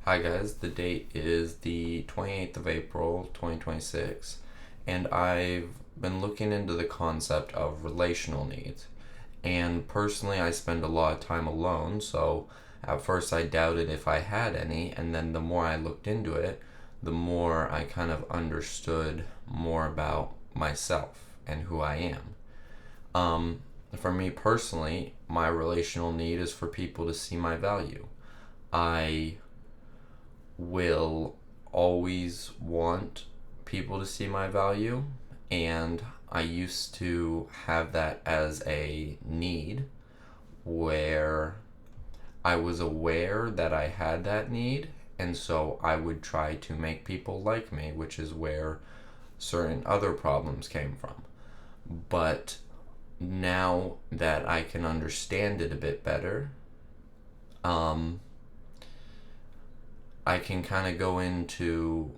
Hi guys, the date is the 28th of April 2026, and I've been looking into the concept of relational needs. And personally, I spend a lot of time alone, so at first I doubted if I had any, and then the more I looked into it, the more I kind of understood more about myself and who I am. For me personally, my relational need is for people to see my value. I will always want people to see my value, and I used to have that as a need where I was aware that I had that need, and so I would try to make people like me, which is where certain other problems came from. But now that I can understand it a bit better, um, I can kind of go into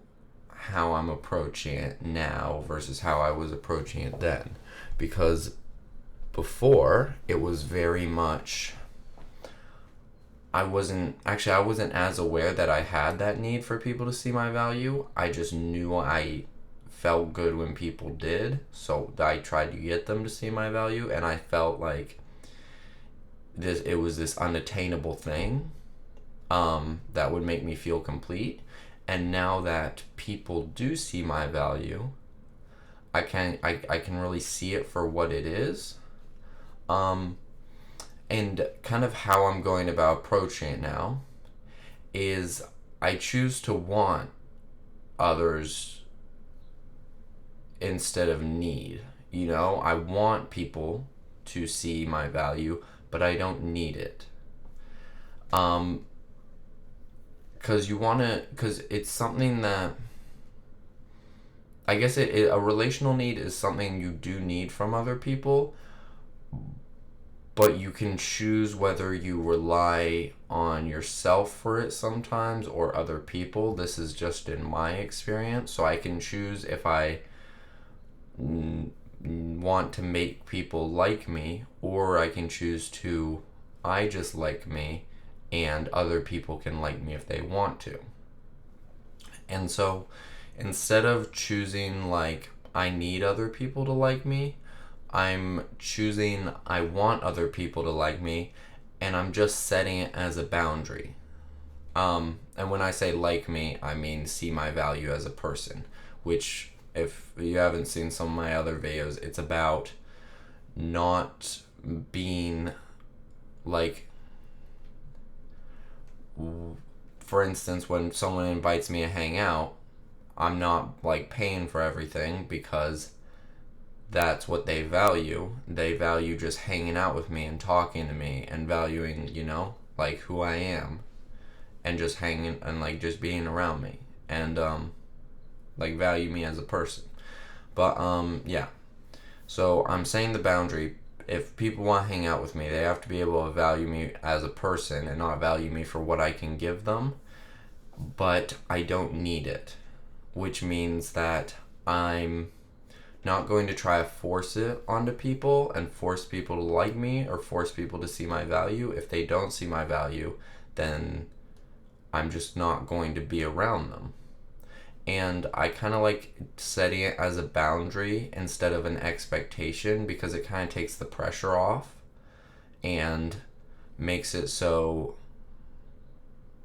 how I'm approaching it now versus how I was approaching it then. Because before, it was very much. I wasn't as aware that I had that need for people to see my value. I just knew I felt good when people did, so I tried to get them to see my value, and I felt like it was this unattainable thing that would make me feel complete. And now that people do see my value, I can really see it for what it is. Um, and kind of how I'm going about approaching it now is I choose to want others instead of need. I want people to see my value, but I don't need it. Um, because it's something that I guess a relational need is something you do need from other people, but you can choose whether you rely on yourself for it sometimes or other people. This is just in my experience, so I can choose if I want to make people like me, or I can choose to I just like me and other people can like me if they want to. And so instead of choosing like I need other people to like me, I'm choosing I want other people to like me, and I'm just setting it as a boundary. And when I say like me, I mean see my value as a person, which, if you haven't seen some of my other videos, it's about not being like, for instance, when someone invites me to hang out, I'm not like paying for everything because that's what they value. They value just hanging out with me and talking to me and valuing, like who I am and just hanging and like just being around me and like value me as a person. But yeah. So I'm saying the boundary, if people want to hang out with me, they have to be able to value me as a person and not value me for what I can give them. But I don't need it, which means that I'm not going to try to force it onto people and force people to like me or force people to see my value. If they don't see my value, then I'm just not going to be around them. And I kind of like setting it as a boundary instead of an expectation, because it kind of takes the pressure off and makes it so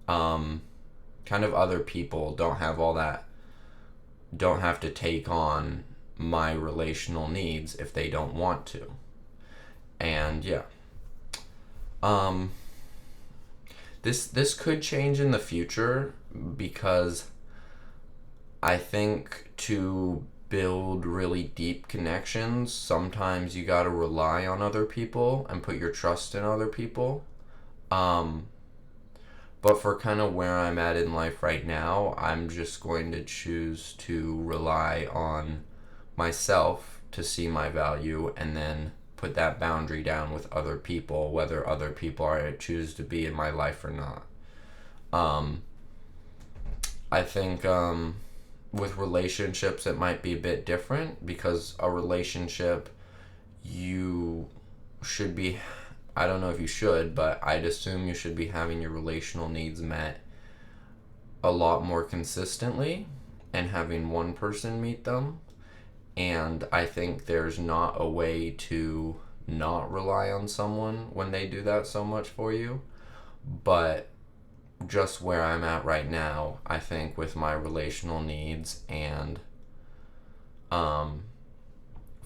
kind of other people don't have to take on my relational needs if they don't want to. And yeah. Um this could change in the future, because I think to build really deep connections, sometimes you got to rely on other people and put your trust in other people. Um But for kind of where I'm at in life right now, I'm just going to choose to rely on myself to see my value, and then put that boundary down with other people, whether other people are choose to be in my life or not. Um, I think with relationships, it might be a bit different, because a relationship, you should be, I don't know if you should, but I'd assume you should be having your relational needs met a lot more consistently and having one person meet them. And I think there's not a way to not rely on someone when they do that so much for you. But just where I'm at right now, I think with my relational needs and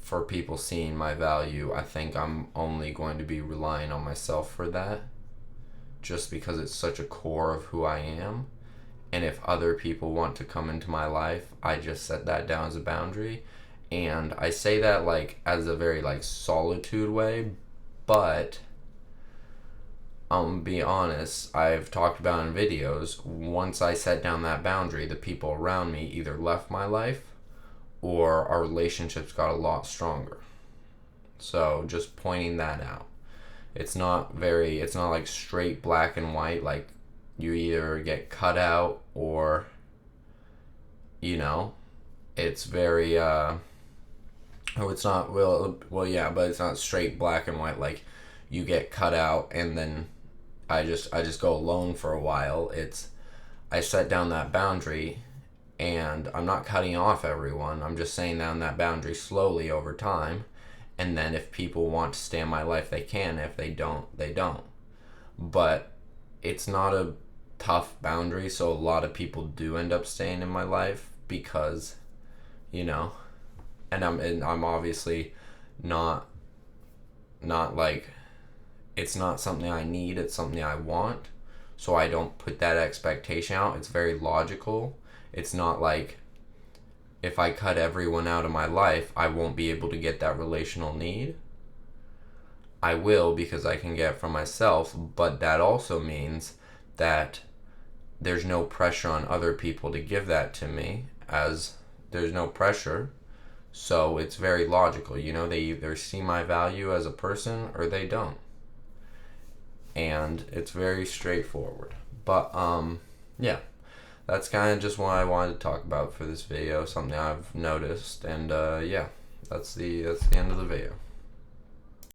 for people seeing my value, I think I'm only going to be relying on myself for that, just because it's such a core of who I am. And if other people want to come into my life, I just set that down as a boundary. And I say that like as a very like solitude way, but be honest, I've talked about in videos, once I set down that boundary, the people around me either left my life or our relationships got a lot stronger. So just pointing that out. It's not like straight black and white, like you either get cut out or, it's very, it's not, yeah, but it's not straight black and white, like you get cut out and then I just go alone for a while. I set down that boundary and I'm not cutting off everyone. I'm just saying down that boundary slowly over time. And then if people want to stay in my life, they can. If they don't, they don't. But it's not a tough boundary, so a lot of people do end up staying in my life because, and I'm obviously not like, it's not something I need, it's something I want. So I don't put that expectation out. It's very logical. It's not like if I cut everyone out of my life, I won't be able to get that relational need. I will, because I can get it from myself, but that also means that there's no pressure on other people to give that to me, as there's no pressure. So it's very logical. They either see my value as a person or they don't. And it's very straightforward. But yeah, that's kind of just what I wanted to talk about for this video, something I've noticed. And yeah, that's the end of the video.